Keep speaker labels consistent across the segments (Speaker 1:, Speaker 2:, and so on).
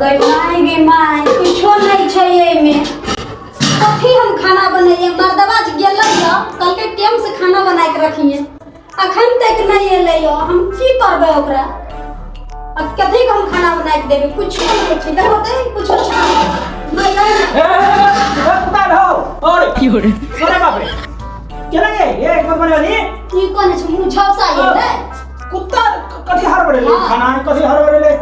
Speaker 1: गे my कुछो नहीं छै एमे कथी हम खाना बनैए मर्दवा गेलै य कल के टाइम से खाना बना के रखिए अखन तक नहीं एलै य हम की करबै ओकरा अब कथी के हम खाना बना के देबै कुछो नहीं छै देखो दे कुछो नहीं
Speaker 2: ए कुत्ता हो और की हो रे अरे बाप रे केना ये एक बार बने
Speaker 1: की कोने छै मुंह झौसा ये
Speaker 2: कुत्ता कथी हर बड़े ले खाना कथी हर बड़े ले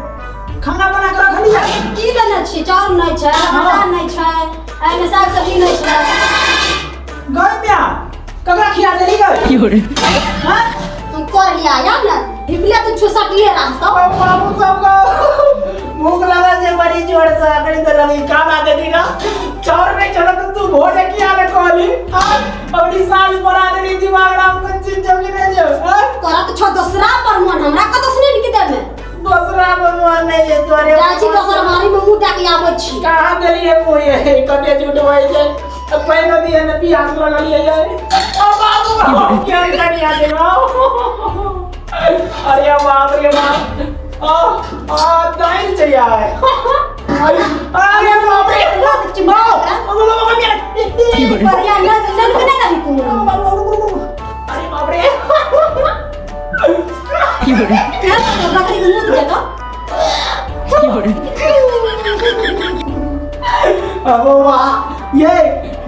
Speaker 2: खाना बना के रख लिया
Speaker 1: की देने छी चाउर नहीं छै आटा नहीं छै एमे साग सब्जी नहीं छै
Speaker 2: गई मिया ककरा खिया देली गई की हो रे हां
Speaker 1: तुम कर लिया या ना हिबले तो छुसटिए रास्ता
Speaker 2: बाबू सब भूख लगा जे बड़ी जोर से अकड़ी तो लगी खाना देती ना चाउर नहीं चला तो तू भोरे किया ले कहली अपनी सास बना देली दिमाग राम को चीज जमी रे जो
Speaker 1: तोरा तो छ दूसरा पर मन हमरा कत से नहीं के देबे
Speaker 2: दूसरा मन नहीं है तोरे
Speaker 1: जाची दूसरा मारी में मुंह डाक आबै छी
Speaker 2: कहां देली है मोये कते झूठ होई छै पहिनो दिए न पियास लगलिए जाय ओ बाबू क्या करिया दे अरे बाप रे बाप दाइन चाहिए अरे बाप रे
Speaker 1: चिमड़ा बढ़िया न बना कभी तू
Speaker 2: अरे बाप रे
Speaker 1: की हो रे क्या बकरी को मुंह देगा
Speaker 2: की हो रे अब वाह ये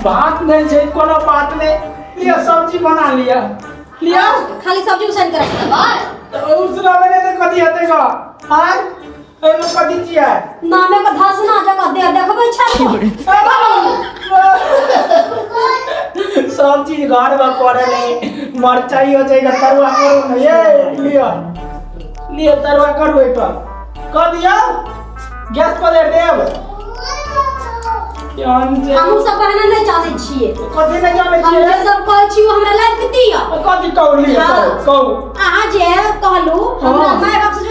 Speaker 2: भात नहीं छै कोनो बात नहीं लिया सब्जी बना लिया लिया
Speaker 1: खाली सब्जी उसन के रख दबा
Speaker 2: तो उसरा मैंने तो कथी हेते ग हां एमे कथी छियै
Speaker 1: नामे को धसना जगह दे देखबै छै
Speaker 2: सब चीज घर में पड़े ले मरचाई हो जाएगा तरुआ करो न ये लियो लियो तरुआ करो एक कर दिया गैस पर दे देब
Speaker 1: हम सब कहना नहीं जाने छिए
Speaker 2: कथी नहीं जाने
Speaker 1: हम
Speaker 2: छिए
Speaker 1: जे सब कहै छी हमरा लाइक दिया
Speaker 2: कथी कहू लियो कहू
Speaker 1: अहाँ जे कहलू हमरा माय बाप से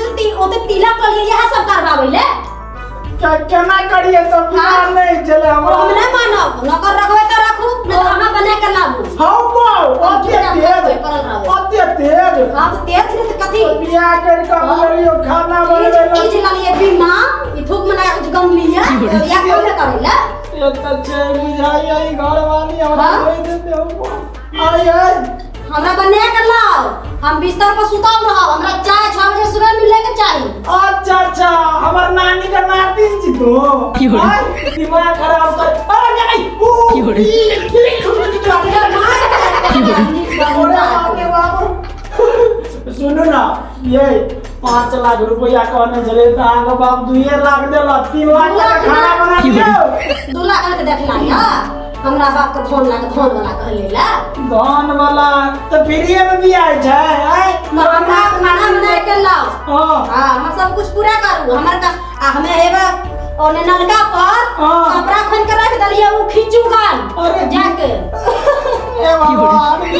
Speaker 1: ओते तिलक कर लिए यह सब करवाबै ले
Speaker 2: केना करिए सब बिहार नहीं चले
Speaker 1: हम नहीं मानब नौकर रखबै त राखू नहीं तो हमरा बना के लाबू
Speaker 2: हां बाऊ ओते तेज
Speaker 1: हां तो तेज नहीं तो कथी
Speaker 2: बियाह कर के बोलियो खाना बनवे
Speaker 1: ई जे लालिए बीमा ई थूक मना के गम लिए या कोन करे ले
Speaker 2: ये तो छे बुझाई आई घर वाली हमरा कोई देते हो आई
Speaker 1: हमरा बना के लाओ हम बिस्तर पर सुताव रहब हमरा चाय 6 बजे सुबह मिले के चाहिए
Speaker 2: अच्छा अच्छा हमर नानी का नातिन छी तो की हो दिमाग खराब कर अरे नहीं की हो रे अरे बाप सुनो ना ये 5 लाख रुपया कहने चले तो आगे बाप 2 लाख देला 3 लाख का खाना बना दियो
Speaker 1: 2 लाख के देखला या हमरा बाप के धन ला के धन वाला कहले ला
Speaker 2: धन वाला तो फ्री में भी आइ छै
Speaker 1: हमरा खाना बना के लाओ हां हम सब कुछ पूरा करू हमर का हमें हेबे ओने नलका पर कपड़ा खन के रख दलिए वो खींचू गाल जाके
Speaker 2: ए बाबा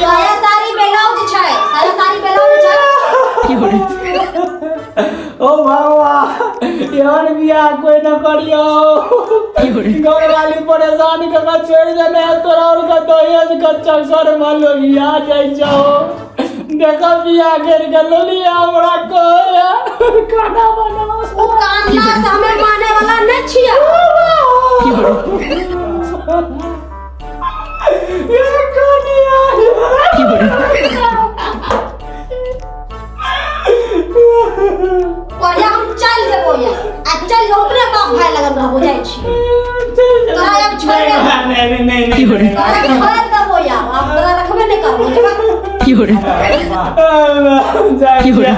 Speaker 1: साया साड़ी ब्लाउज छै साया साड़ी ब्लाउज छै
Speaker 2: की हो रे ओ बाबा यार बियाह कोई न करियो की हो रे घर वाली परेशान करना छोड़ देने तोरा और का दहेज का चक्कर में लोगिया जाई जाओ देखो बियाह कर के लोलिया हमरा कहे खाना बनाओ
Speaker 1: ओ कानला से हमें माने वाला नहीं छिया
Speaker 2: की हो रे ये कनिया की हो रे
Speaker 1: ओया हम चल जेबो या आ चल जो ओकरे बाप भाई लगन रहबो जाय छी तोरा अब छोड़ दे
Speaker 2: नहीं की हो रे
Speaker 1: छोड़ देबो या अब तोरा रखबे नहीं करबो
Speaker 2: की हो रे की हो रे